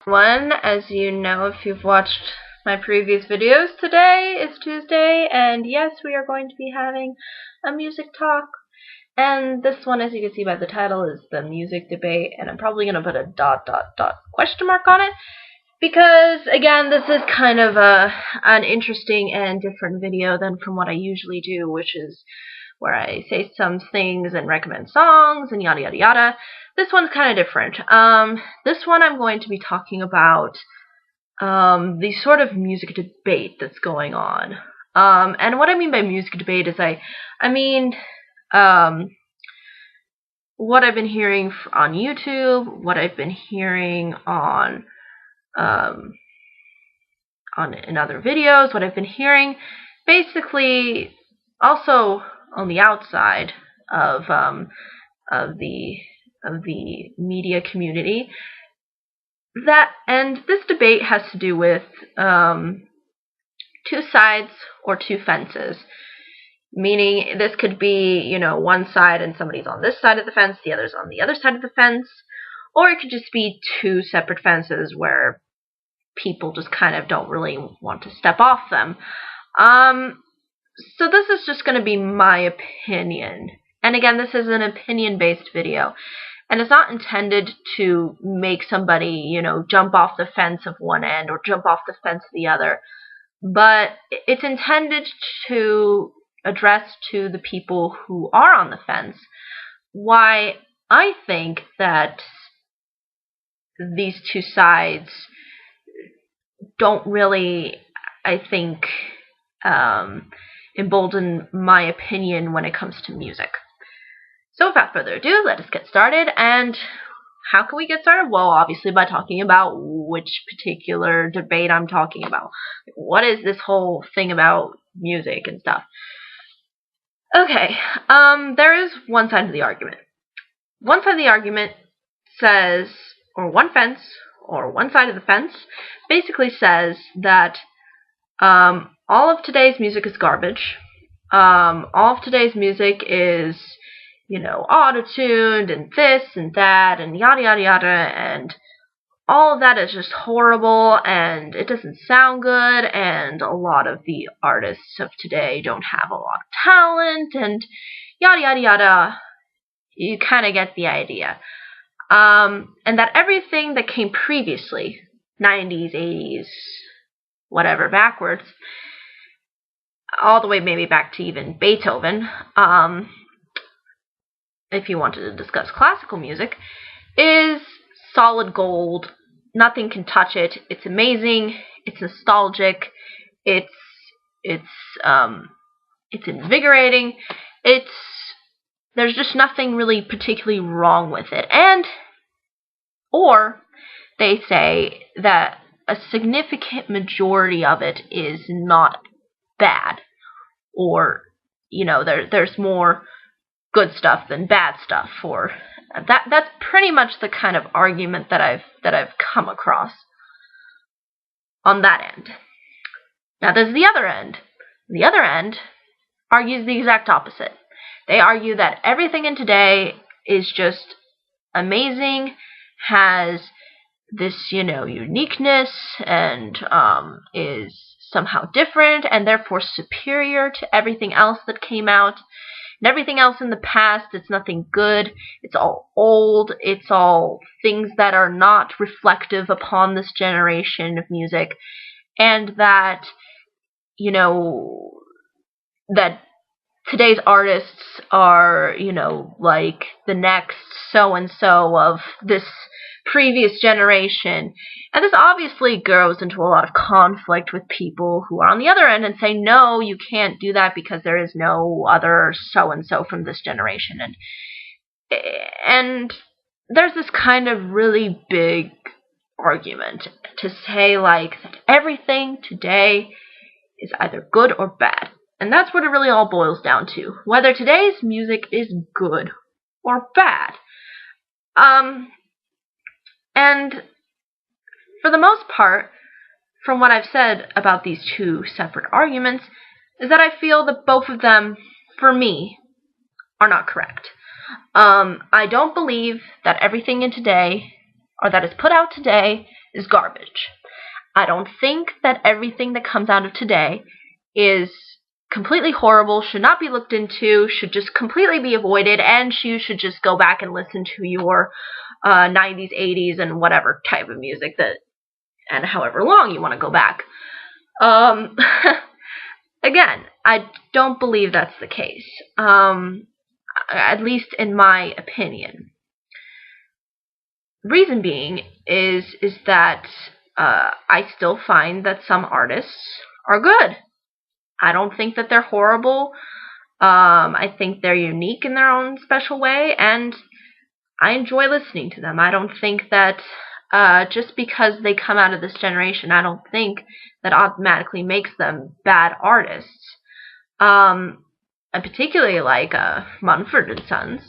Everyone, as you know if you've watched my previous videos, today is Tuesday, and yes, we are going to be having a music talk. And this one, as you can see by the title, is the music debate, and I'm probably going to put a ... question mark on it, because, again, this is kind of an interesting and different video than from what I usually do, which is where I say some things and recommend songs and yada yada yada. This one's kind of different. This one I'm going to be talking about the sort of music debate that's going on. And what I mean by music debate is I mean what I've been hearing on YouTube, what I've been hearing on in other videos, what I've been hearing basically also on the outside of the media community. And this debate has to do with two sides or two fences. Meaning this could be, you know, one side and somebody's on this side of the fence, the other's on the other side of the fence, or it could just be two separate fences where people just kind of don't really want to step off them. So this is just going to be my opinion. And again, this is an opinion-based video. And it's not intended to make somebody, you know, jump off the fence of one end or jump off the fence of the other. But it's intended to address to the people who are on the fence why I think that these two sides don't really, I think, embolden my opinion when it comes to music. So without further ado, let us get started. And how can we get started? Well, obviously by talking about which particular debate I'm talking about. What is this whole thing about music and stuff? Okay, there is one side of the argument. One side of the argument says, or one fence, or one side of the fence, basically says that all of today's music is garbage. All of today's music is, you know, auto-tuned and this and that and yada yada yada, and all of that is just horrible and it doesn't sound good, and a lot of the artists of today don't have a lot of talent and yada yada yada. You kind of get the idea. And that everything that came previously, 90s, 80s, whatever, backwards, all the way maybe back to even Beethoven, if you wanted to discuss classical music, is solid gold. Nothing can touch it. It's amazing. It's nostalgic. It's invigorating. There's just nothing really particularly wrong with it. Or they say that a significant majority of it is not bad, or, you know, there's more good stuff than bad stuff. Or that's pretty much the kind of argument that I've come across on that end. Now there's the other end. The other end argues the exact opposite. They argue that everything in today is just amazing, has this, you know, uniqueness, and is somehow different and therefore superior to everything else that came out. And everything else in the past, it's nothing good, it's all old, it's all things that are not reflective upon this generation of music, and that, you know, that today's artists are, you know, like the next so-and-so of this previous generation. And this obviously goes into a lot of conflict with people who are on the other end and say, no, you can't do that because there is no other so-and-so from this generation. And there's this kind of really big argument to say, like, that everything today is either good or bad. And that's what it really all boils down to. Whether today's music is good or bad. And for the most part, from what I've said about these two separate arguments, is that I feel that both of them, for me, are not correct. I don't believe that everything in today or that is put out today is garbage. I don't think that everything that comes out of today is completely horrible, should not be looked into, should just completely be avoided, and you should just go back and listen to your 90s, 80s, and whatever type of music that, and however long you want to go back. Again, I don't believe that's the case, at least in my opinion. Reason being is that I still find that some artists are good. I don't think that they're horrible. I think they're unique in their own special way, and I enjoy listening to them. I don't think that just because they come out of this generation, I don't think that automatically makes them bad artists. I particularly like Mumford and Sons.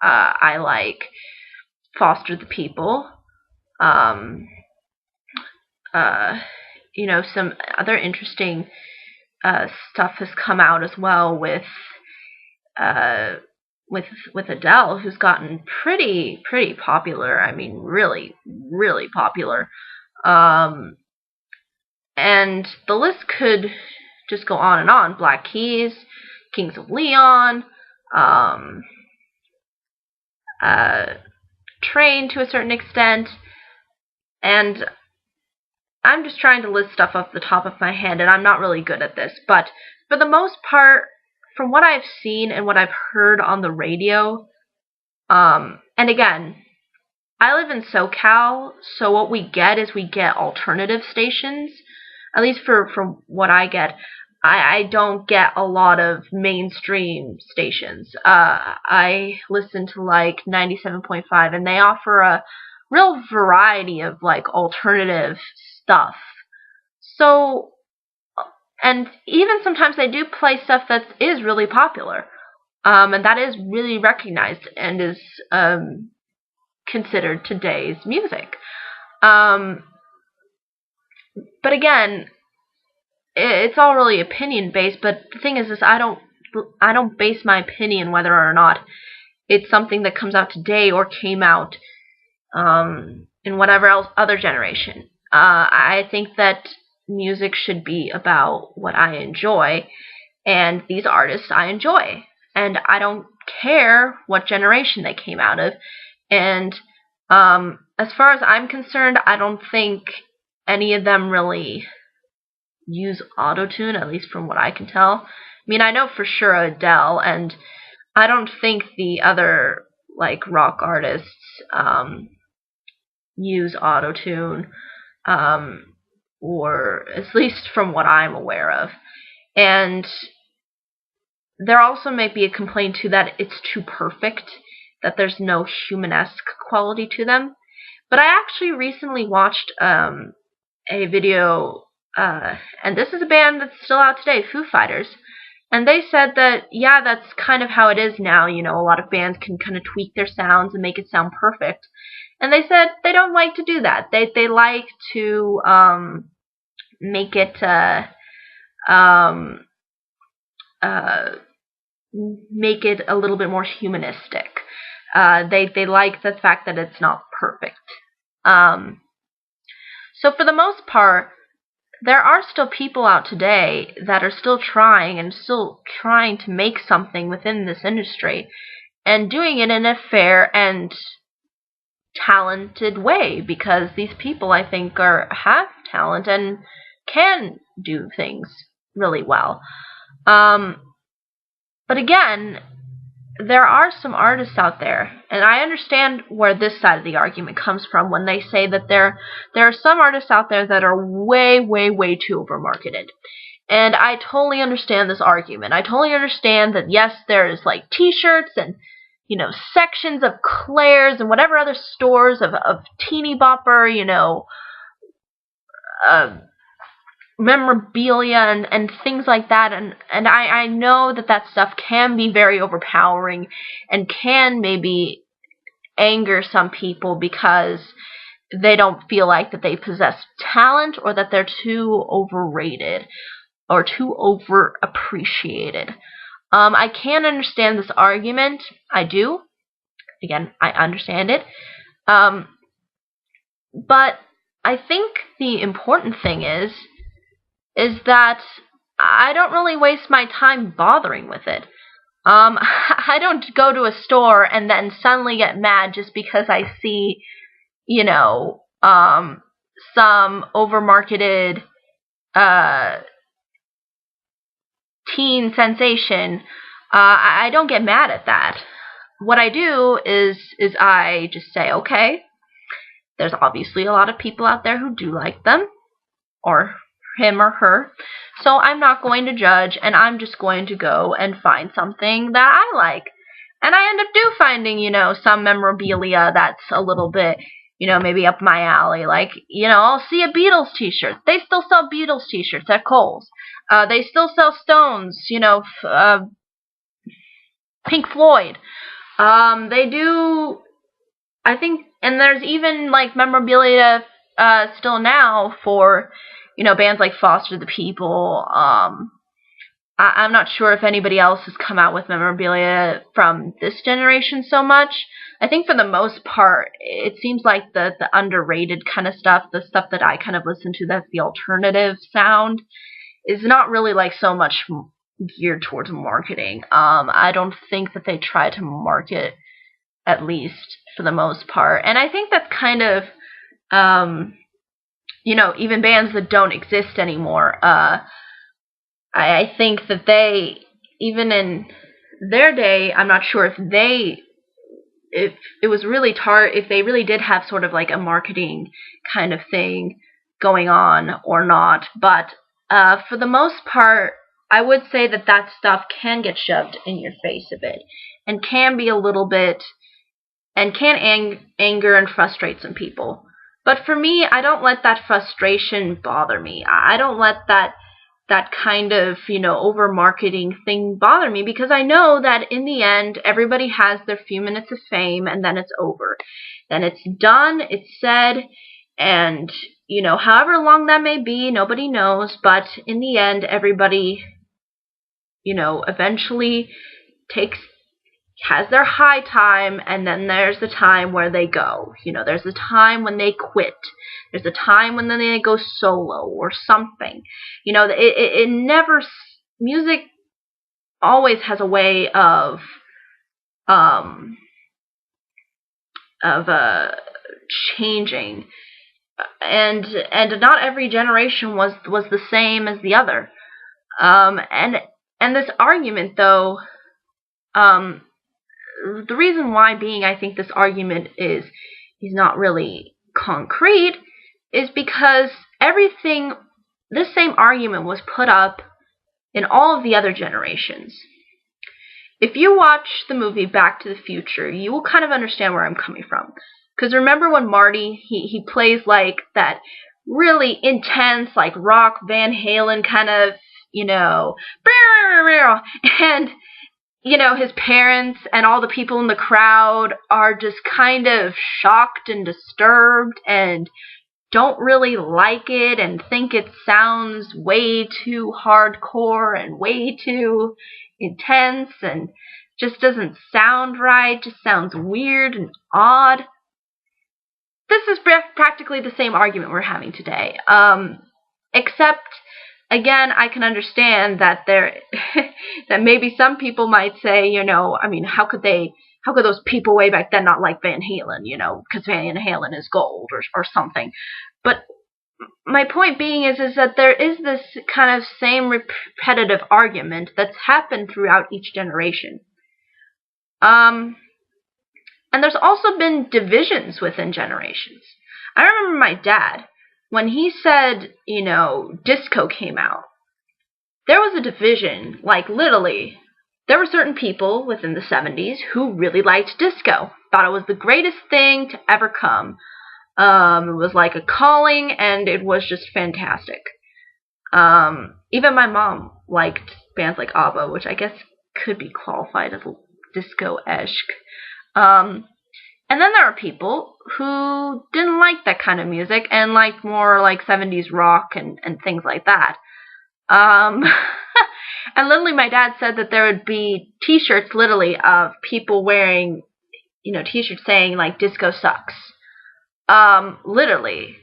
I like Foster the People. Some other interesting stuff has come out as well with Adele, who's gotten pretty popular. I mean, really, really popular. And the list could just go on and on. Black Keys, Kings of Leon, Train to a certain extent, and I'm just trying to list stuff off the top of my head, and I'm not really good at this, but for the most part, from what I've seen and what I've heard on the radio, and again, I live in SoCal, so what we get is we get alternative stations, at least from what I get. I don't get a lot of mainstream stations. I listen to like 97.5, and they offer a real variety of like alternative stuff. So, and even sometimes they do play stuff that is really popular, and that is really recognized and is considered today's music. But again, it's all really opinion based. But the thing is I don't base my opinion whether or not it's something that comes out today or came out in whatever else other generation. I think that music should be about what I enjoy, and these artists I enjoy, and I don't care what generation they came out of. And as far as I'm concerned, I don't think any of them really use autotune, at least from what I can tell. I mean, I know for sure Adele, and I don't think the other like rock artists use autotune, or at least from what I'm aware of. And there also might be a complaint too that it's too perfect, that there's no humanesque quality to them. But I actually recently watched a video, and this is a band that's still out today, Foo Fighters. And they said that, yeah, that's kind of how it is now. You know, a lot of bands can kind of tweak their sounds and make it sound perfect. And they said they don't like to do that. They like to make it make it a little bit more humanistic. They like the fact that it's not perfect. So for the most part, there are still people out today that are still trying to make something within this industry, and doing it in a fair and talented way, because these people, I think, have talent and can do things really well. But again, there are some artists out there, and I understand where this side of the argument comes from when they say that there are some artists out there that are way too overmarketed. And I totally understand this argument. I totally understand that, yes, there's like t-shirts and, you know, sections of Claire's and whatever other stores of Teeny Bopper, you know, memorabilia and things like that, and I know that stuff can be very overpowering and can maybe anger some people because they don't feel like that they possess talent, or that they're too overrated or too overappreciated. I can understand this argument. I do. Again, I understand it. But I think the important thing is that I don't really waste my time bothering with it. I don't go to a store and then suddenly get mad just because I see, some overmarketed teen sensation. I don't get mad at that. What I do is I just say, okay, there's obviously a lot of people out there who do like them, or him or her, so I'm not going to judge, and I'm just going to go and find something that I like. And I end up finding, some memorabilia that's a little bit, maybe up my alley. Like, I'll see a Beatles t-shirt. They still sell Beatles t-shirts at Kohl's. They still sell Stones, Pink Floyd. They do, I think, and there's even, like, memorabilia still now for, bands like Foster the People. I'm not sure if anybody else has come out with memorabilia from this generation so much. I think for the most part, it seems like the underrated kind of stuff, the stuff that I kind of listen to, that's the alternative sound, is not really like so much geared towards marketing. I don't think that they try to market, at least for the most part. And I think that's kind of, even bands that don't exist anymore, I think that they, even in their day, I'm not sure if it was really if they really did have sort of like a marketing kind of thing going on or not. But for the most part, I would say that stuff can get shoved in your face a bit, and can be a little bit, and can anger and frustrate some people. But for me, I don't let that frustration bother me. I don't let that kind of, over-marketing thing bother me, because I know that in the end, everybody has their few minutes of fame, and then it's over. Then it's done, it's said, and, however long that may be, nobody knows, but in the end, everybody, eventually has their high time, and then there's the time where they go. There's a time when they quit. There's a time when then they go solo or something. It never, music always has a way of changing, and not every generation was the same as the other. And this argument, though, the reason why being I think this argument is not really concrete is because this same argument was put up in all of the other generations. If you watch the movie Back to the Future, you will kind of understand where I'm coming from. Because remember when Marty, he plays like that really intense, like rock Van Halen kind of, and his parents and all the people in the crowd are just kind of shocked and disturbed and don't really like it and think it sounds way too hardcore and way too intense and just doesn't sound right, just sounds weird and odd. This is practically the same argument we're having today, except, again, I can understand that that maybe some people might say, how could those people way back then not like Van Halen, because Van Halen is gold or something. But my point being is that there is this kind of same repetitive argument that's happened throughout each generation. And there's also been divisions within generations. I remember my dad, when he said, disco came out, there was a division, like literally. There were certain people within the 70s who really liked disco, thought it was the greatest thing to ever come. It was like a calling, and it was just fantastic. Even my mom liked bands like ABBA, which I guess could be qualified as disco-esque. And then there are people who didn't like that kind of music and liked more like 70s rock and things like that. And literally my dad said that there would be t-shirts literally of people wearing, t-shirts saying like disco sucks. Literally.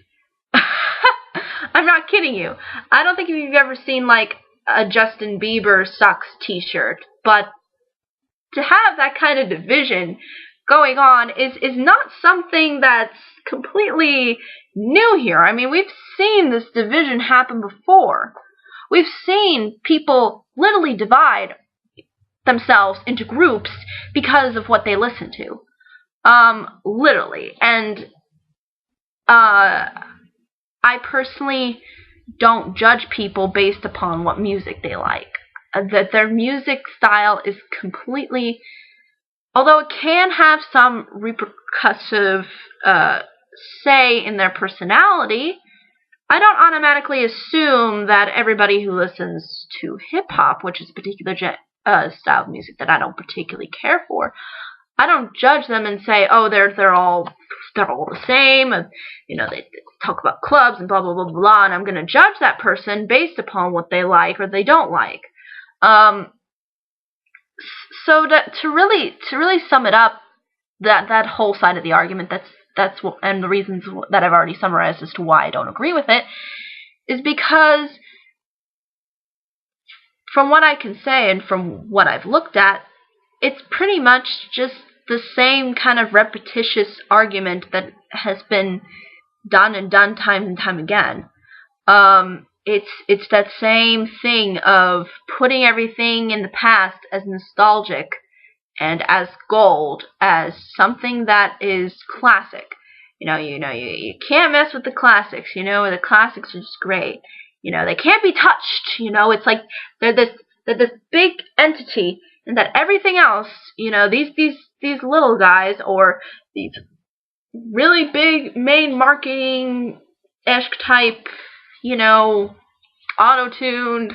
I'm not kidding you. I don't think you've ever seen, like, a Justin Bieber sucks t-shirt, but to have that kind of division going on is not something that's completely new here. I mean, we've seen this division happen before. We've seen people literally divide themselves into groups because of what they listen to. Literally. And I personally don't judge people based upon what music they like. That their music style is completely, although it can have some repercussive say in their personality, I don't automatically assume that everybody who listens to hip-hop, which is a particular style of music that I don't particularly care for, I don't judge them and say, oh, they're all the same, and, you know, they talk about clubs and blah, blah, blah, blah, and I'm going to judge that person based upon what they like or they don't like. So to really sum it up, that whole side of the argument, that's what, and the reasons that I've already summarized as to why I don't agree with it, is because from what I can say and from what I've looked at, it's pretty much just the same kind of repetitious argument that has been done time and time again. It's that same thing of putting everything in the past as nostalgic and as gold, as something that is classic. You can't mess with the classics. The classics are just great. They can't be touched. It's like they're this big entity, and that everything else, these little guys, or these really big main marketing-esque type, auto-tuned,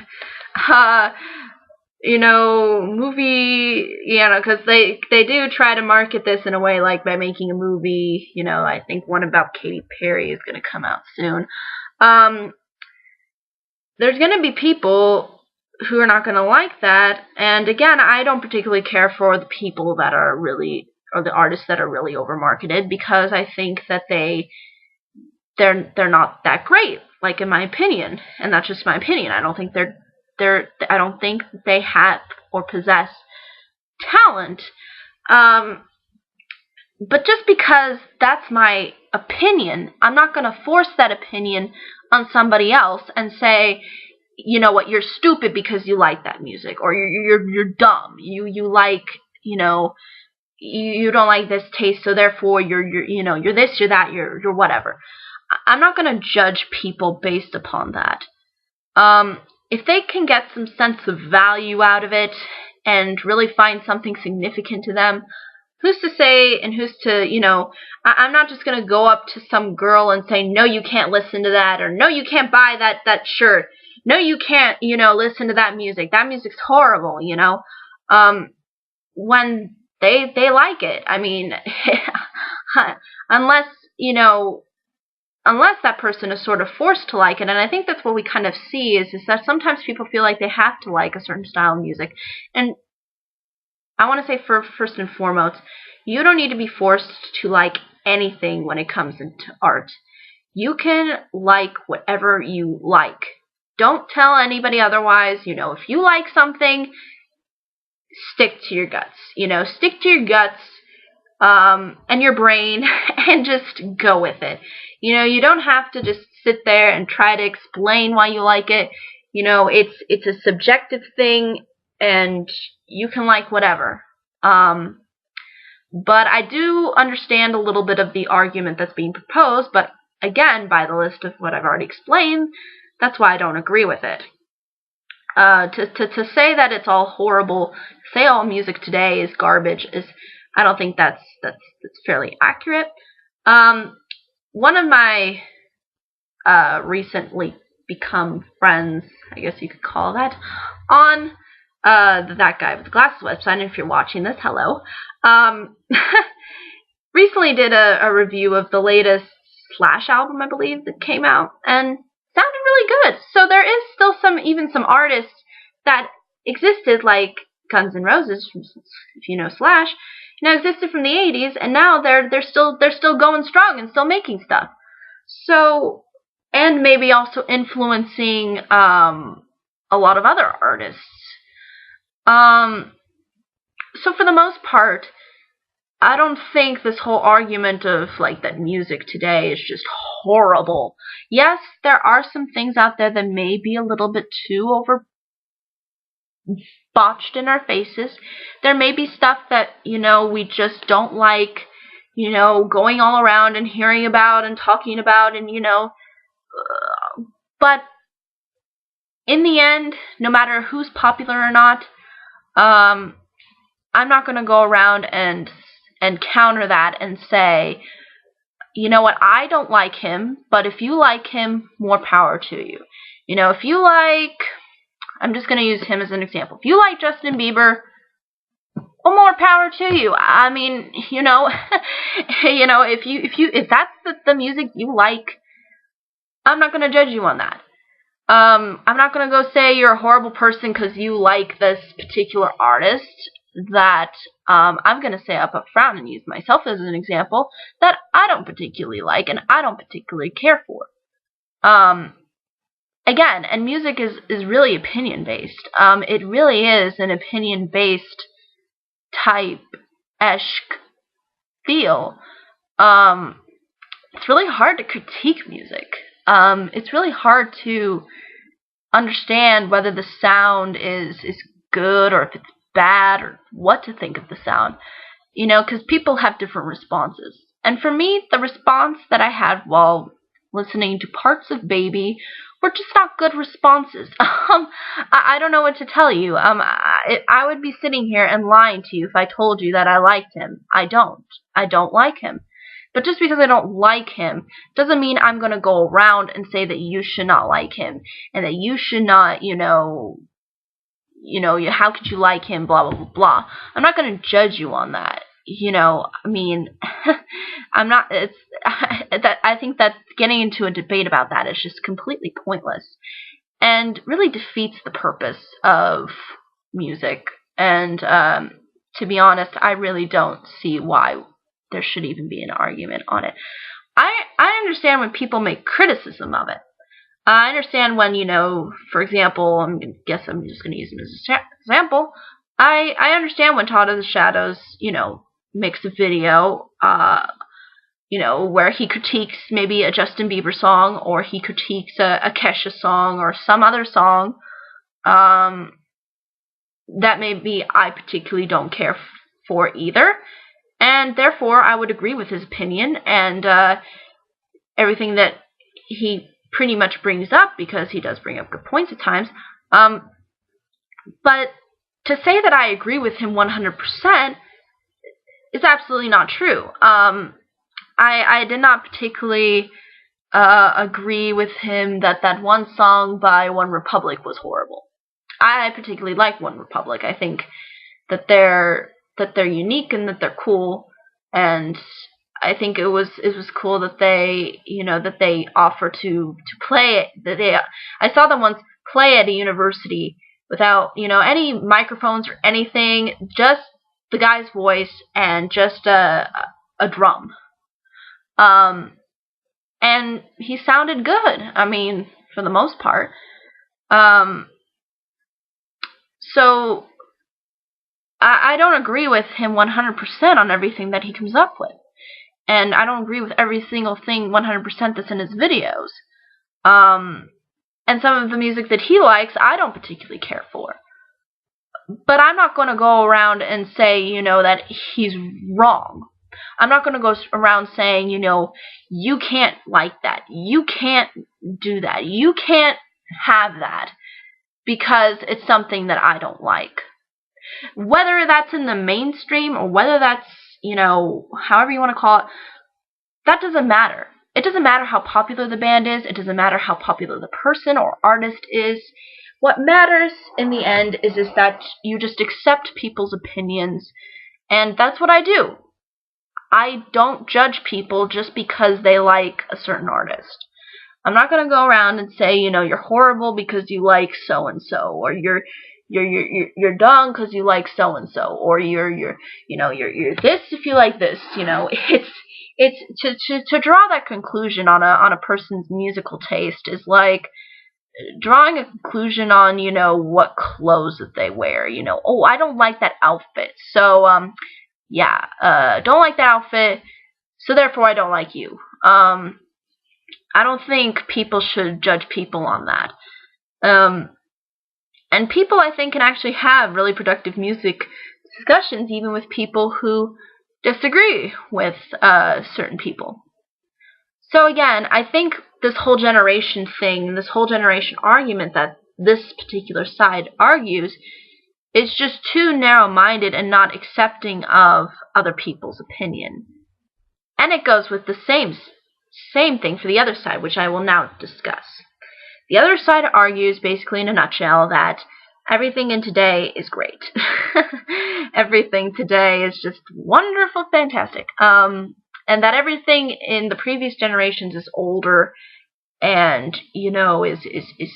movie, because they do try to market this in a way, like by making a movie, I think one about Katy Perry is going to come out soon. There's going to be people who are not going to like that, and again, I don't particularly care for the people that are really, or the artists that are really over-marketed, because I think that they're not that great, like in my opinion, and that's just my opinion. I don't think I don't think they have or possess talent, but just because that's my opinion, I'm not going to force that opinion on somebody else and say, you know what, you're stupid because you like that music, or you're dumb. You like, you don't like this taste, so therefore you're this, you're that, you're whatever. I'm not going to judge people based upon that. If they can get some sense of value out of it and really find something significant to them, who's to say and who's to, I'm not just going to go up to some girl and say, no, you can't listen to that, or no, you can't buy that shirt. No, you can't, listen to that music. That music's horrible, when they like it. I mean, unless that person is sort of forced to like it, and I think that's what we kind of see is that sometimes people feel like they have to like a certain style of music. And I want to say, first and foremost, you don't need to be forced to like anything when it comes into art. You can like whatever you like. Don't tell anybody otherwise. If you like something, stick to your guts. Stick to your guts and your brain and just go with it. You don't have to just sit there and try to explain why you like it. It's a subjective thing, and you can like whatever. But I do understand a little bit of the argument that's being proposed, but again, by the list of what I've already explained, that's why I don't agree with it. To say that it's all horrible, say all music today is garbage, I don't think that's fairly accurate. One of my recently become friends, I guess you could call that, on that guy with the glasses website, and if you're watching this, hello, recently did a review of the latest Slash album, I believe, that came out, and sounded really good. So there is still some artists that existed, like Guns N' Roses, if you know Slash, existed from the 80s, and now they're still going strong and still making stuff. So, and maybe also influencing a lot of other artists. So for the most part, I don't think this whole argument of like that music today is just horrible. Yes, there are some things out there that may be a little bit too over botched in our faces. There may be stuff that, we just don't like, going all around and hearing about and talking about, and but in the end, no matter who's popular or not, I'm not going to go around and counter that and say, you know what, I don't like him, but if you like him, more power to you. If you like, I'm just going to use him as an example. If you like Justin Bieber, well, more power to you. I mean, if that's the music you like, I'm not going to judge you on that. I'm not going to go say you're a horrible person because you like this particular artist that I'm going to say up front and use myself as an example that I don't particularly like and I don't particularly care for. Again, and music is really opinion-based. It really is an opinion-based type-esque feel. It's really hard to critique music. It's really hard to understand whether the sound is good or if it's bad or what to think of the sound. Because people have different responses. And for me, the response that I had while listening to parts of Baby were just not good responses. I don't know what to tell you. I would be sitting here and lying to you if I told you that I liked him. I don't. I don't like him. But just because I don't like him doesn't mean I'm going to go around and say that you should not like him and that you should not, how could you like him, blah, blah, blah, blah. I'm not going to judge you on that. I'm not, I think that getting into a debate about that is just completely pointless and really defeats the purpose of music. And to be honest, I really don't see why there should even be an argument on it. I understand when people make criticism of it. I understand when, for example, I'm just going to use him as an example. I understand when Todd of the Shadows, makes a video, where he critiques maybe a Justin Bieber song or he critiques a Kesha song or some other song that maybe I particularly don't care for either. And therefore, I would agree with his opinion and everything that he pretty much brings up, because he does bring up good points at times. But to say that I agree with him 100% is absolutely not true. I did not particularly agree with him that one song by One Republic was horrible. I particularly like One Republic. I think that they're unique and that they're cool, and I think it was cool that they offer to play it. I saw them once play at a university without any microphones or anything, just the guy's voice and just a drum. And he sounded good. I mean, for the most part. So I don't agree with him 100% on everything that he comes up with. And I don't agree with every single thing 100% that's in his videos. And some of the music that he likes, I don't particularly care for. But I'm not going to go around and say, that he's wrong. I'm not going to go around saying, you can't like that. You can't do that. You can't have that because it's something that I don't like. Whether that's in the mainstream or whether that's, however you want to call it, that doesn't matter. It doesn't matter how popular the band is. It doesn't matter how popular the person or artist is. What matters in the end is that you just accept people's opinions, and that's what I do. I don't judge people just because they like a certain artist. I'm not going to go around and say, you're horrible because you like so-and-so, or you're you're dumb because you like so and so, or you're this if you like this. It's to draw that conclusion on a person's musical taste is like drawing a conclusion on what clothes that they wear. Oh, I don't like that outfit, so don't like that outfit, so therefore I don't like you. I don't think people should judge people on that. And people, I think, can actually have really productive music discussions even with people who disagree with certain people. So again, I think this whole generation thing, this whole generation argument that this particular side argues is just too narrow-minded and not accepting of other people's opinion. And it goes with the same thing for the other side, which I will now discuss. The other side argues, basically in a nutshell, that everything in today is great. Everything today is just wonderful, fantastic. And that everything in the previous generations is older and, is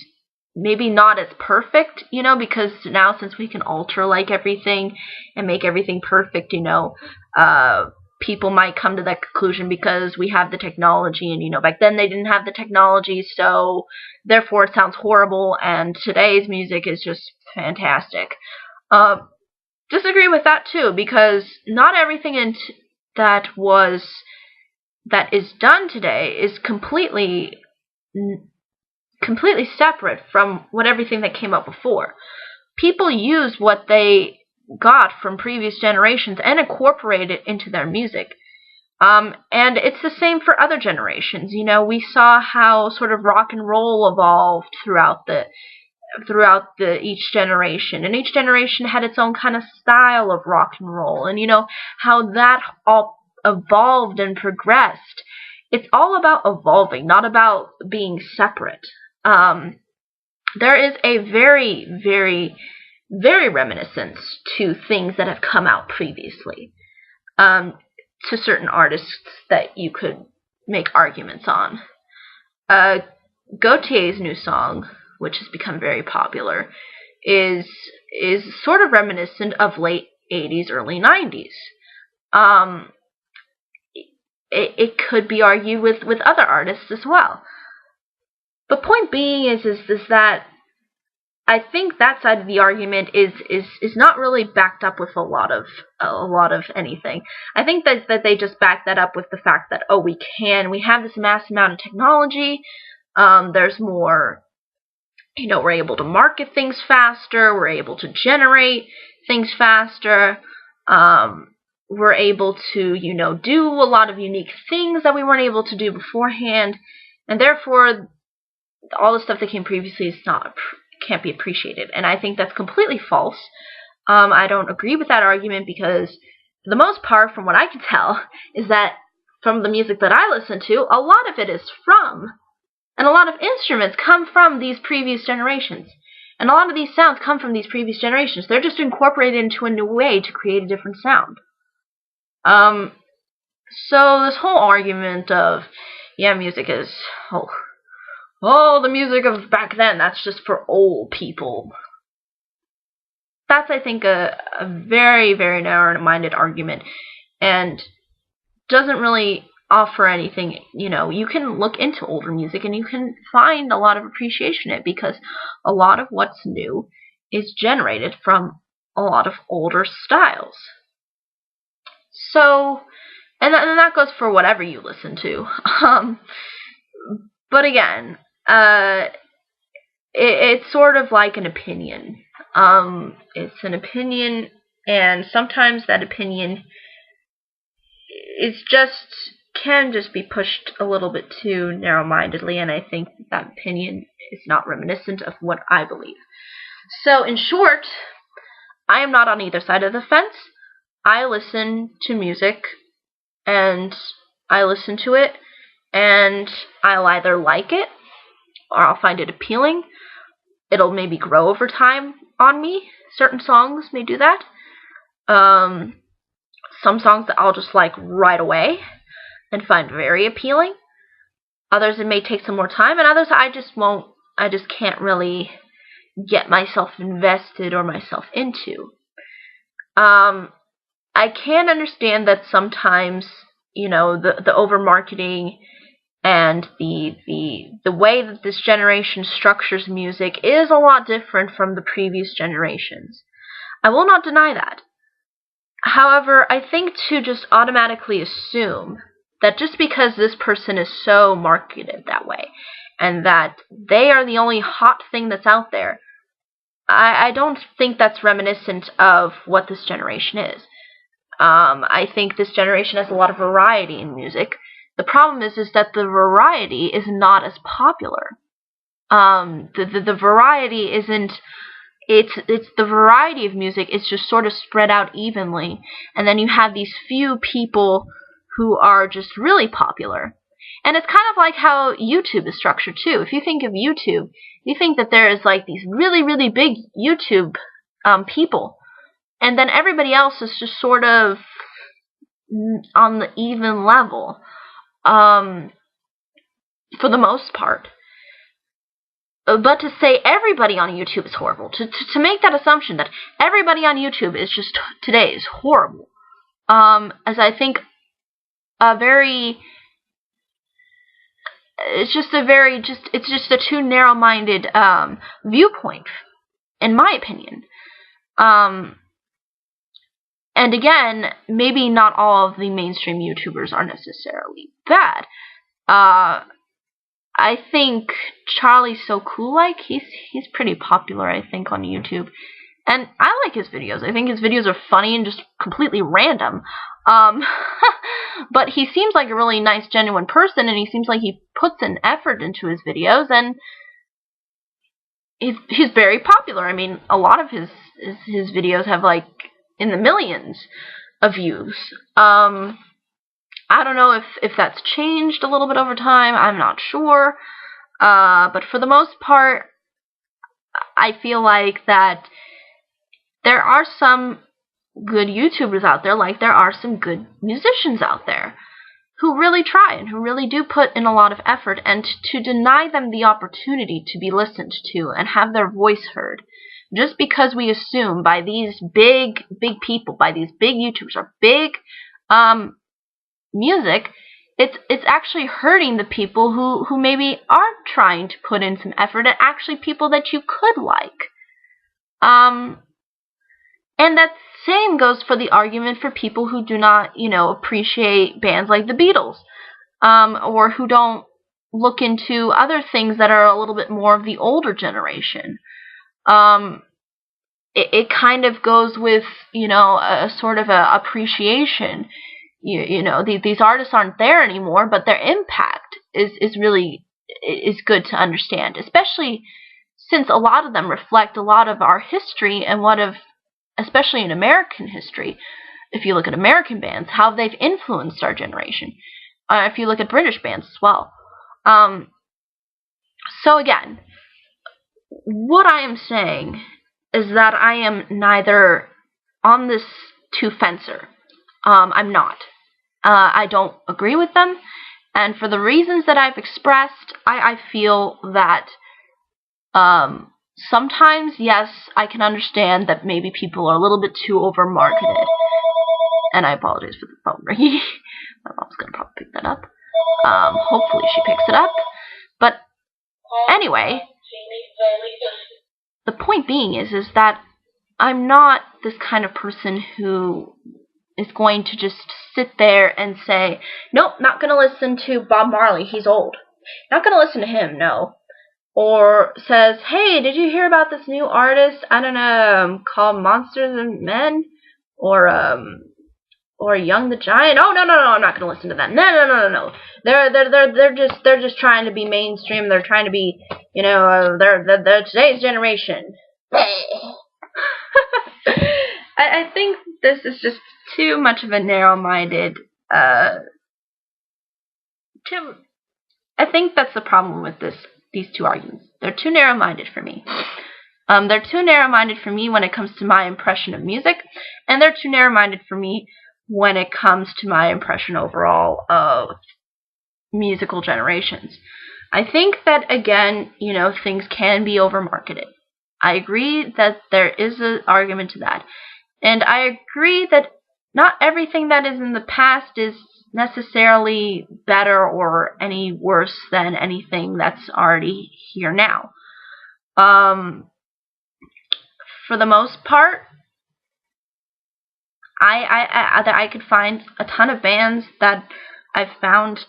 maybe not as perfect, because now since we can alter like everything and make everything perfect, people might come to that conclusion because we have the technology, and back then they didn't have the technology, so therefore it sounds horrible, and today's music is just fantastic. Disagree with that too, because not everything that is done today is completely separate from everything that came up before. People use what they got from previous generations and incorporate it into their music. And it's the same for other generations. We saw how sort of rock and roll evolved throughout each generation, and each generation had its own kind of style of rock and roll, and how that all evolved and progressed. It's all about evolving, not about being separate. There is a very, very, very reminiscence to things that have come out previously, to certain artists that you could make arguments on. Gautier's new song, which has become very popular, is sort of reminiscent of late 80s, early 90s. It could be argued with other artists as well. But point being is that I think that side of the argument is not really backed up with a lot of anything. I think that they just back that up with the fact that we have this mass amount of technology. There's more, we're able to market things faster. We're able to generate things faster. We're able to do a lot of unique things that we weren't able to do beforehand, and therefore all the stuff that came previously can't be appreciated. And I think that's completely false. I don't agree with that argument because, for the most part, from what I can tell, is that from the music that I listen to, a lot of it is and a lot of instruments come from these previous generations. And a lot of these sounds come from these previous generations. They're just incorporated into a new way to create a different sound. So this whole argument of, music is, the music of back then, that's just for old people. That's, I think, a very, very narrow-minded argument, and doesn't really offer anything. You can look into older music and you can find a lot of appreciation in it, because a lot of what's new is generated from a lot of older styles. So, and that goes for whatever you listen to. But again, it's sort of like an opinion. It's an opinion, and sometimes that opinion can just be pushed a little bit too narrow-mindedly, and I think that opinion is not reminiscent of what I believe. So, in short, I am not on either side of the fence. I listen to music, and I listen to it, and I'll either like it, or I'll find it appealing. It'll maybe grow over time on me. Certain songs may do that. Some songs that I'll just like right away and find very appealing. Others it may take some more time, and others I just can't really get myself invested or myself into. I can understand that sometimes, the over marketing and the way that this generation structures music is a lot different from the previous generations. I will not deny that. However, I think to just automatically assume that just because this person is so marketed that way and that they are the only hot thing that's out there, I don't think that's reminiscent of what this generation is. I think this generation has a lot of variety in music. The problem is that the variety is not as popular. The variety isn't. It's the variety of music. It's just sort of spread out evenly, and then you have these few people who are just really popular. And it's kind of like how YouTube is structured too. If you think of YouTube, you think that there is like these really, really big YouTube people, and then everybody else is just sort of on the even level, for the most part. But to say everybody on YouTube is horrible, to make that assumption that everybody on YouTube is just today is horrible, as I think it's just a too narrow-minded viewpoint, in my opinion. And again, maybe not all of the mainstream YouTubers are necessarily bad. I think Charlie So Cool, he's pretty popular, I think, on YouTube. And I like his videos. I think his videos are funny and just completely random. But he seems like a really nice, genuine person, and he seems like he puts an effort into his videos, and he's very popular. I mean, a lot of his videos have, like, in the millions of views. I don't know if that's changed a little bit over time. I'm not sure. But for the most part, I feel like that there are some good YouTubers out there, like there are some good musicians out there who really try and who really do put in a lot of effort, and to deny them the opportunity to be listened to and have their voice heard just because we assume by these big people, by these big YouTubers or big music, it's actually hurting the people who maybe are trying to put in some effort, and actually people that you could like. And that same goes for the argument for people who do not, appreciate bands like the Beatles, or who don't look into other things that are a little bit more of the older generation. It kind of goes with, a sort of a appreciation. These artists aren't there anymore, but their impact is really good to understand, especially since a lot of them reflect a lot of our history and especially in American history, if you look at American bands, how they've influenced our generation. If you look at British bands as well. So again, what I am saying is that I am neither on this two-fencer. I'm not. I don't agree with them, and for the reasons that I've expressed, I feel that sometimes, yes, I can understand that maybe people are a little bit too over-marketed. And I apologize for the phone ringing. My mom's going to probably pick that up. Hopefully she picks it up. But anyway, the point being is that I'm not this kind of person who is going to just sit there and say, nope, not going to listen to Bob Marley, he's old. Not going to listen to him, no. Or says, hey, did you hear about this new artist, I don't know, called Monsters and Men? Or Young the Giant? Oh, no, I'm not going to listen to them. No. They're just trying to be mainstream. They're trying to be, they're today's generation. I think this is just too much of a narrow-minded, I think that's the problem with these two arguments. They're too narrow-minded for me. They're too narrow-minded for me when it comes to my impression of music, and they're too narrow-minded for me when it comes to my impression overall of musical generations. I think that, again, things can be over-marketed. I agree that there is an argument to that. And I agree that not everything that is in the past is necessarily better or any worse than anything that's already here now. For the most part, I could find a ton of bands that I've found,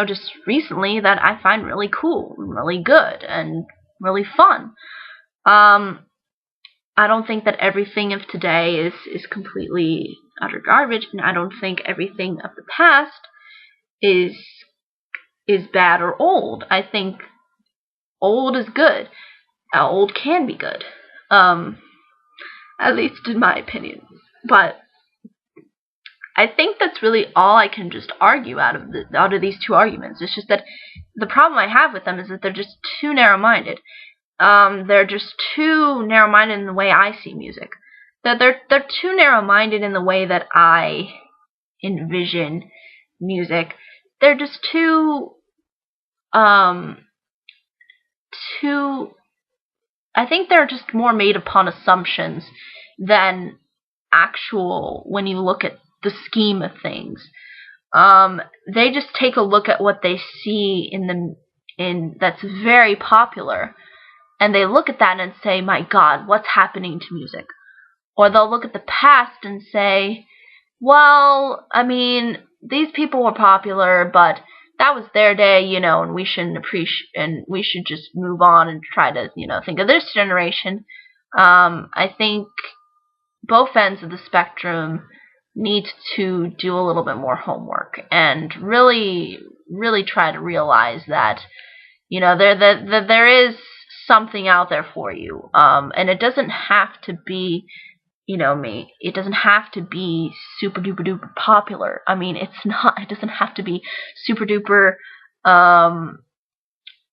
just recently that I find really cool, really good, and really fun. I don't think that everything of today is completely utter garbage, and I don't think everything of the past is bad or old. I think old is good. Old can be good, at least in my opinion. But I think that's really all I can just argue out of these two arguments. It's just that the problem I have with them is that they're just too narrow-minded. They're just too narrow-minded in the way I see music. They're too narrow-minded in the way that I envision music. They're just too I think they're just more made upon assumptions than actual, when you look at the scheme of things. They just take a look at what they see in that's very popular, and they look at that and say, my God, what's happening to music? Or they'll look at the past and say, well, I mean, these people were popular, but that was their day, and we shouldn't and we should just move on and try to, think of this generation. I think both ends of the spectrum need to do a little bit more homework and really, really try to realize that, there is something out there for you. And it doesn't have to be, it doesn't have to be super duper duper popular. I mean, it doesn't have to be super duper,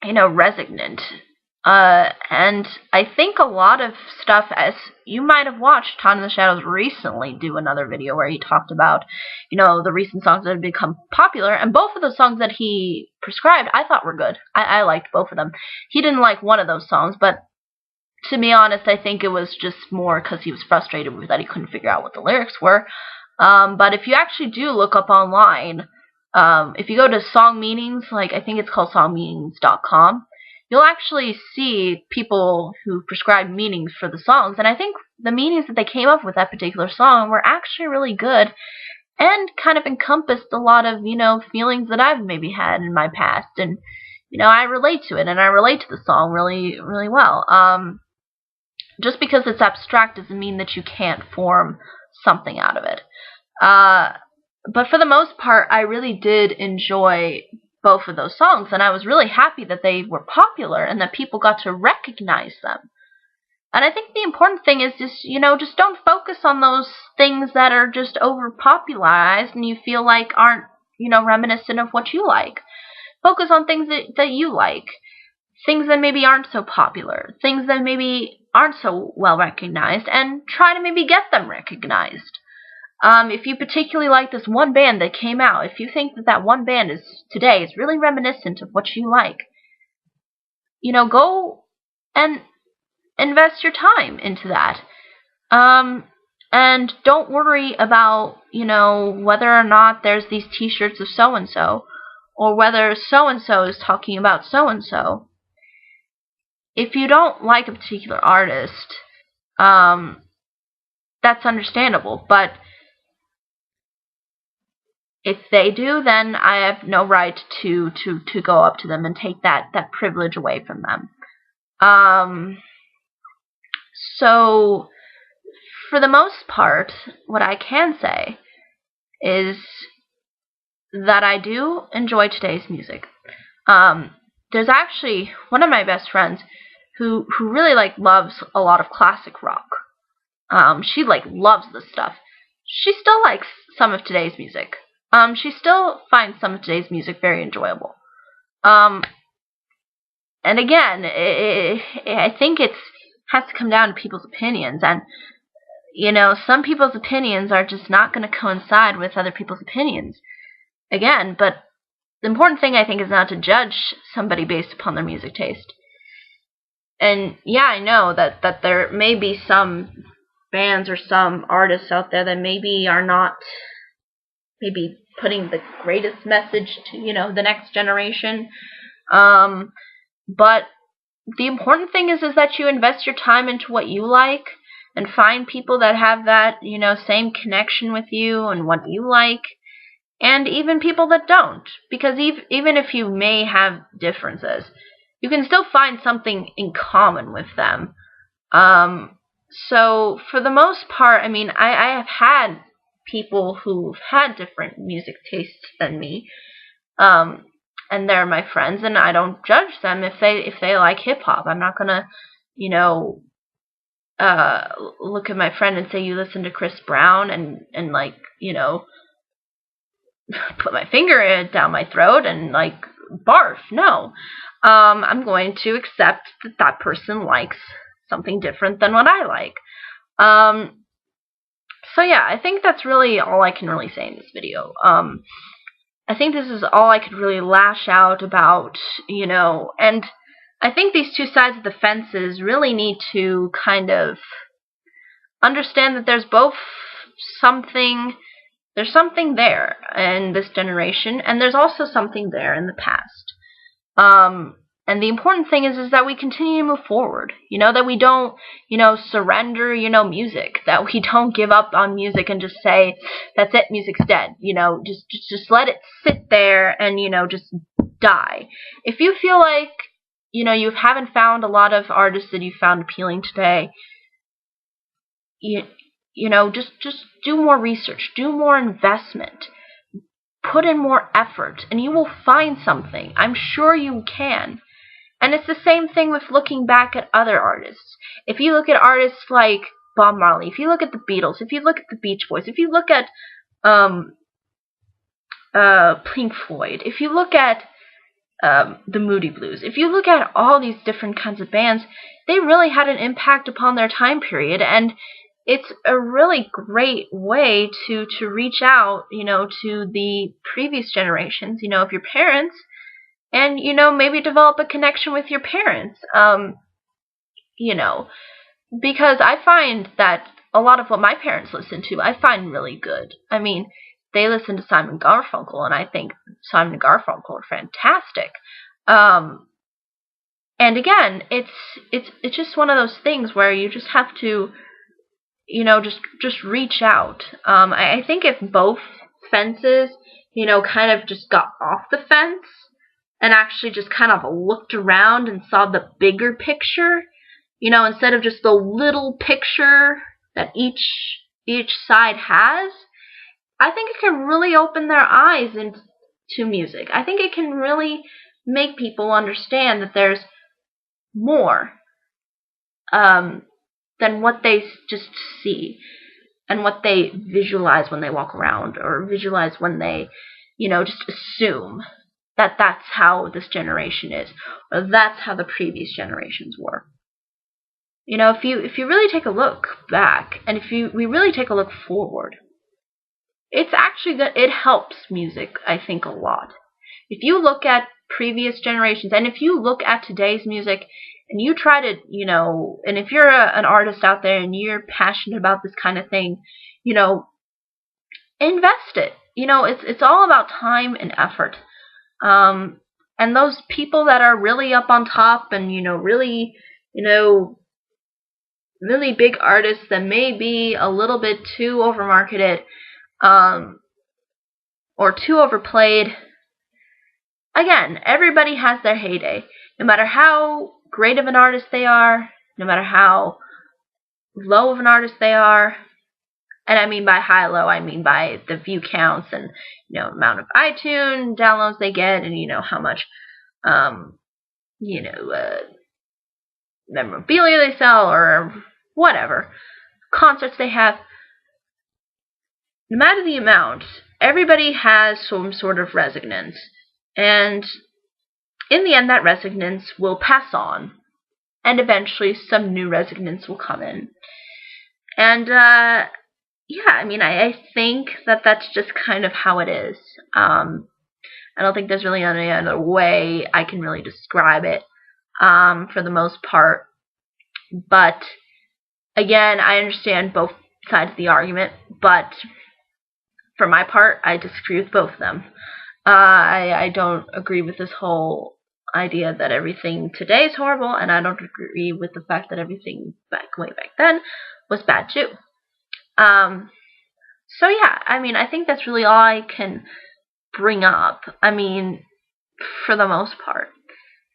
resonant. And I think a lot of stuff, as you might have watched Todd in the Shadows recently do another video where he talked about, the recent songs that have become popular, and both of the songs that he prescribed I thought were good. I liked both of them. He didn't like one of those songs, but to be honest, I think it was just more because he was frustrated with that he couldn't figure out what the lyrics were. But if you actually do look up online, if you go to song meanings, like I think it's called songmeanings.com, you'll actually see people who prescribe meanings for the songs, and I think the meanings that they came up with that particular song were actually really good and kind of encompassed a lot of, feelings that I've maybe had in my past, and, I relate to it, and I relate to the song really, really well. Just because it's abstract doesn't mean that you can't form something out of it. But for the most part, I really did enjoy both of those songs, and I was really happy that they were popular and that people got to recognize them. And I think the important thing is just, just don't focus on those things that are just overpopularized and you feel like aren't, reminiscent of what you like. Focus on things that you like. Things that maybe aren't so popular. Things that maybe aren't so well recognized, and try to maybe get them recognized. If you particularly like this one band that came out, if you think that one band today is really reminiscent of what you like, go and invest your time into that. And don't worry about, whether or not there's these t-shirts of so-and-so, or whether so-and-so is talking about so-and-so. If you don't like a particular artist, that's understandable, but if they do, then I have no right to go up to them and take that privilege away from them. So, for the most part, what I can say is that I do enjoy today's music. There's actually one of my best friends who really loves a lot of classic rock. She loves this stuff. She still likes some of today's music. She still finds some of today's music very enjoyable. And again, I think it has to come down to people's opinions, and some people's opinions are just not going to coincide with other people's opinions. Again, but the important thing I think is not to judge somebody based upon their music taste. And yeah, I know that there may be some bands or some artists out there that maybe are not maybe putting the greatest message to, the next generation. But the important thing is that you invest your time into what you like and find people that have that, same connection with you and what you like, and even people that don't. Because even if you may have differences, you can still find something in common with them. So for the most part, I have had people who've had different music tastes than me, and they're my friends, and I don't judge them if they like hip hop. I'm not gonna, look at my friend and say, you listen to Chris Brown, and like, put my finger down my throat and like barf. No. I'm going to accept that person likes something different than what I like. So yeah, I think that's really all I can really say in this video. I think this is all I could really lash out about, and I think these two sides of the fences really need to kind of understand that there's something there in this generation, and there's also something there in the past. And the important thing is that we continue to move forward, that we don't, surrender, music, that we don't give up on music and just say, that's it, music's dead, just let it sit there and, just die. If you feel like, you haven't found a lot of artists that you found appealing today, just do more research, do more investment, put in more effort, and you will find something. I'm sure you can. And it's the same thing with looking back at other artists. If you look at artists like Bob Marley, if you look at the Beatles, if you look at the Beach Boys, if you look at Pink Floyd, if you look at the Moody Blues, if you look at all these different kinds of bands, they really had an impact upon their time period, and it's a really great way to reach out, to the previous generations, of your parents, and, maybe develop a connection with your parents, because I find that a lot of what my parents listen to, I find really good. They listen to Simon & Garfunkel, and I think Simon & Garfunkel are fantastic. And again, it's just one of those things where you just have to, just reach out. I think if both fences, kind of just got off the fence and actually just kind of looked around and saw the bigger picture, instead of just the little picture that each side has, I think it can really open their eyes into music. I think it can really make people understand that there's more than what they just see and what they visualize when they walk around, or visualize when they, just assume that that's how this generation is, or that's how the previous generations were. If you really take a look back, and we really take a look forward, it's actually good. It helps music, I think, a lot. If you look at previous generations, and if you look at today's music, and you try to, and if you're an artist out there and you're passionate about this kind of thing, invest it. It's all about time and effort. And those people that are really up on top and, really, really big artists that may be a little bit too overmarketed, or too overplayed, again, everybody has their heyday. No matter how great of an artist they are, no matter how low of an artist they are, and I mean by high-low, I mean by the view counts and, amount of iTunes downloads they get, and, how much, memorabilia they sell, or whatever, concerts they have. No matter the amount, everybody has some sort of resonance, and in the end, that resonance will pass on, and eventually some new resonance will come in. And, I think that that's just kind of how it is. I don't think there's really any other way I can really describe it, for the most part. But again, I understand both sides of the argument, but for my part, I disagree with both of them. I don't agree with this whole idea that everything today is horrible, and I don't agree with the fact that everything way back then was bad too. So yeah, I mean, I think that's really all I can bring up. I mean, for the most part.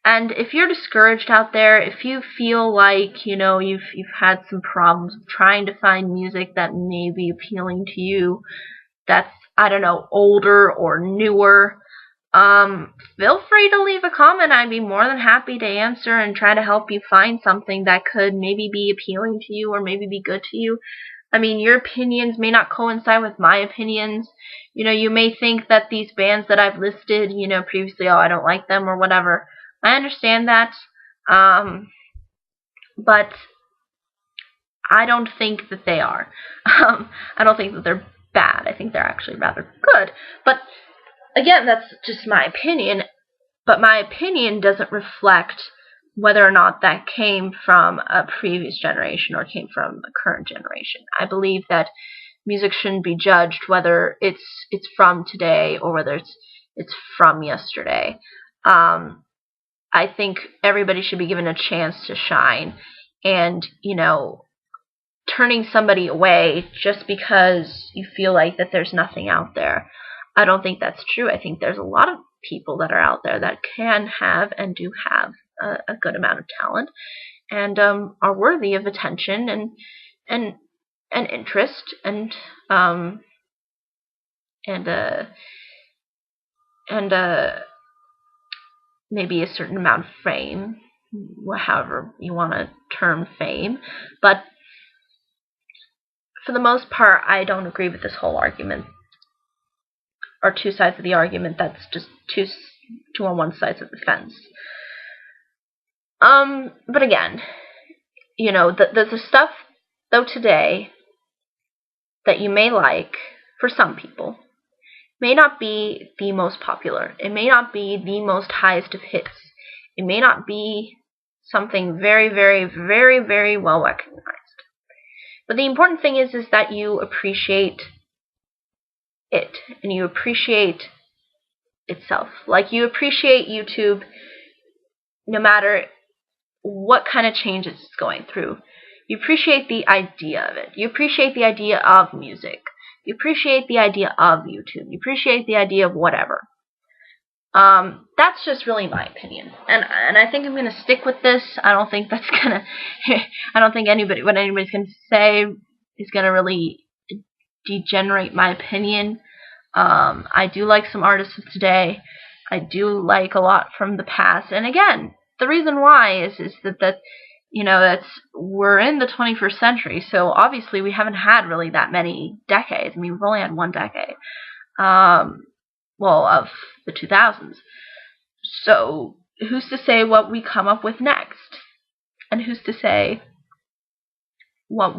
And if you're discouraged out there, if you feel like, you've had some problems trying to find music that may be appealing to you, that's, I don't know, older or newer, feel free to leave a comment. I'd be more than happy to answer and try to help you find something that could maybe be appealing to you or maybe be good to you. I mean, your opinions may not coincide with my opinions. You may think that these bands that I've listed, previously, I don't like them or whatever. I understand that. But I don't think that they are. I don't think that they're bad. I think they're actually rather good. But again, that's just my opinion. But my opinion doesn't reflect whether or not that came from a previous generation or came from a current generation. I believe that music shouldn't be judged whether it's from today or whether it's from yesterday. I think everybody should be given a chance to shine, and turning somebody away just because you feel like that there's nothing out there, I don't think that's true. I think there's a lot of people that are out there that can have and do have a good amount of talent, and are worthy of attention and interest and maybe a certain amount of fame, however you want to term fame. But for the most part, I don't agree with this whole argument, or two sides of the argument. That's just two on one side of the fence. But again, the stuff, though, today that you may like, for some people, may not be the most popular. It may not be the most highest of hits. It may not be something very, very, very, very well recognized. But the important thing is that you appreciate it, and you appreciate itself. Like, you appreciate YouTube no matter what kind of changes it's going through. You appreciate the idea of it. You appreciate the idea of music. You appreciate the idea of YouTube. You appreciate the idea of whatever. That's just really my opinion, and I think I'm gonna stick with this. I don't think that's gonna. I don't think what anybody's gonna say is gonna really degenerate my opinion. I do like some artists of today. I do like a lot from the past, and again, the reason why is that we're in the 21st century, so obviously we haven't had really that many decades. I mean, we've only had one decade. Of the 2000s. So who's to say what we come up with next? And who's to say what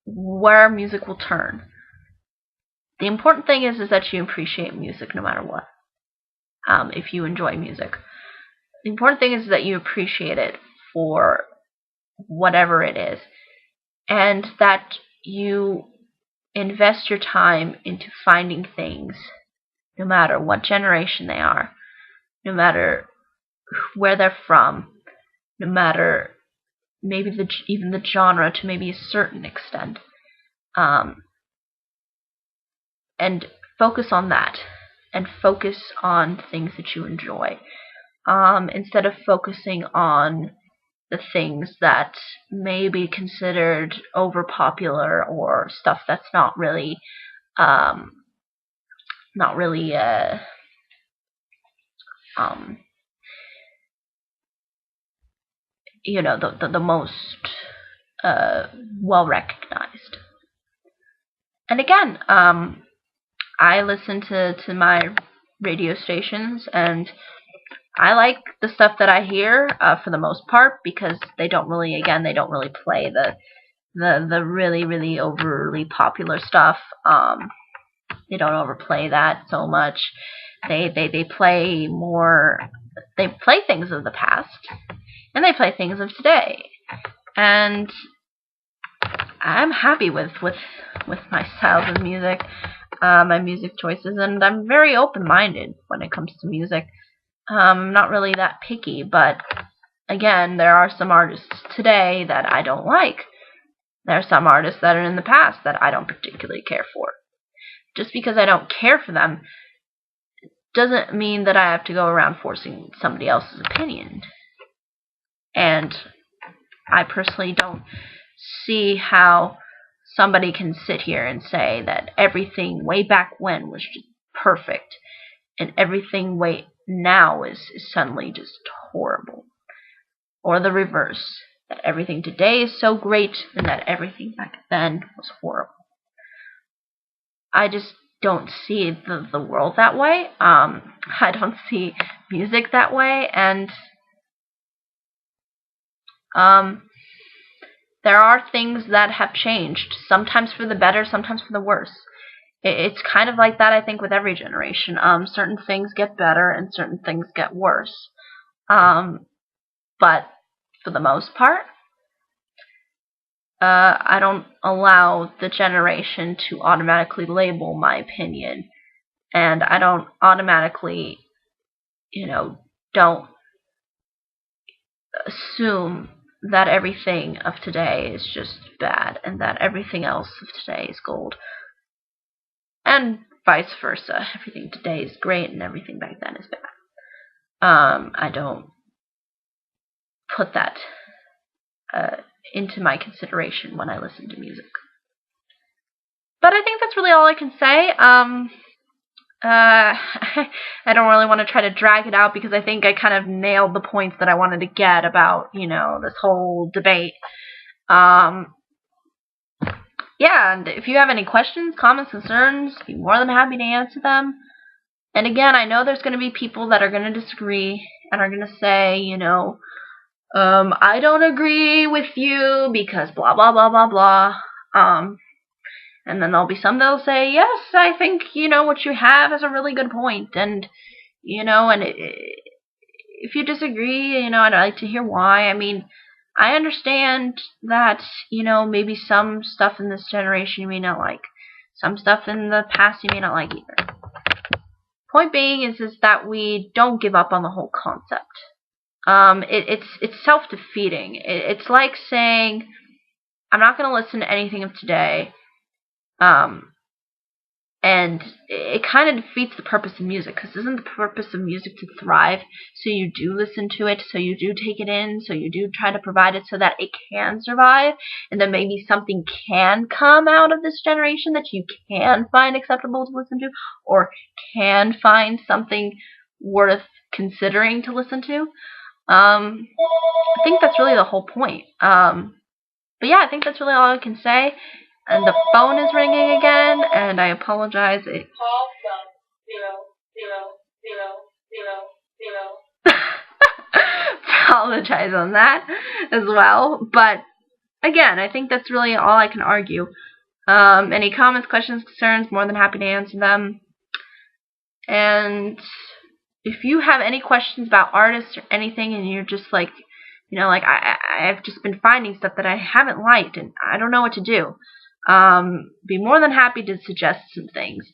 where music will turn? The important thing is that you appreciate music no matter what. If you enjoy music. The important thing is that you appreciate it for whatever it is. And that you invest your time into finding things, no matter what generation they are, no matter where they're from, no matter maybe even the genre to maybe a certain extent, and focus on that, and focus on things that you enjoy, instead of focusing on the things that may be considered overpopular or stuff that's not really the most well recognized. And again, I listen to my radio stations, and I like the stuff that I hear for the most part, because they don't really play the really, really overly popular stuff. They don't overplay that so much. They play more. They play things of the past, and they play things of today. And I'm happy with my styles of music, my music choices, and I'm very open-minded when it comes to music. I'm not really that picky, but again, there are some artists today that I don't like. There are some artists that are in the past that I don't particularly care for. Just because I don't care for them doesn't mean that I have to go around forcing somebody else's opinion. And I personally don't see how somebody can sit here and say that everything way back when was just perfect and everything now is suddenly just horrible. Or the reverse, that everything today is so great and that everything back then was horrible. I just don't see the world that way. I don't see music that way, and there are things that have changed, sometimes for the better, sometimes for the worse. It's kind of like that, I think, with every generation. Certain things get better and certain things get worse. But for the most part, I don't allow the generation to automatically label my opinion, and I don't automatically, don't assume that everything of today is just bad and that everything else of today is gold. And vice versa. Everything today is great and everything back then is bad. I don't put that into my consideration when I listen to music. But I think that's really all I can say. I don't really want to try to drag it out because I think I kind of nailed the points that I wanted to get about, this whole debate. Yeah, and if you have any questions, comments, concerns, I'd be more than happy to answer them. And again, I know there's going to be people that are going to disagree and are going to say, I don't agree with you because blah, blah, blah, blah, blah. And then there'll be some that'll say, yes, I think, what you have is a really good point. And, if you disagree, I'd like to hear why. I mean, I understand that, maybe some stuff in this generation you may not like. Some stuff in the past you may not like either. Point being is that we don't give up on the whole concept. It's self-defeating. It's like saying, I'm not going to listen to anything of today. And it kind of defeats the purpose of music, because isn't the purpose of music to thrive? So you do listen to it, so you do take it in, so you do try to provide it so that it can survive, and then maybe something can come out of this generation that you can find acceptable to listen to, or can find something worth considering to listen to. I think that's really the whole point. But yeah, I think that's really all I can say. And the phone is ringing again, and I apologize. Apologize on that as well. But again, I think that's really all I can argue. Any comments, questions, concerns, more than happy to answer them. And if you have any questions about artists or anything, and you're just like, I've just been finding stuff that I haven't liked, and I don't know what to do. Be more than happy to suggest some things.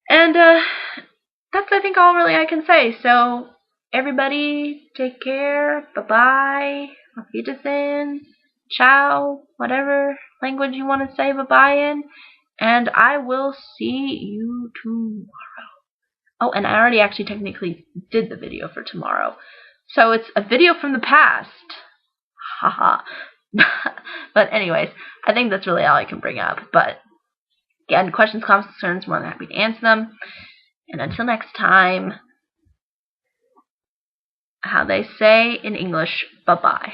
And that's, I think, all really I can say. So, everybody, take care. Bye-bye. Auf Wiedersehen. Ciao. Whatever language you want to say bye-bye in. And I will see you tomorrow. Oh, and I already actually technically did the video for tomorrow. So, it's a video from the past. Haha. But anyways, I think that's really all I can bring up. But again, questions, comments, concerns, more than happy to answer them. And until next time, how they say in English, bye-bye.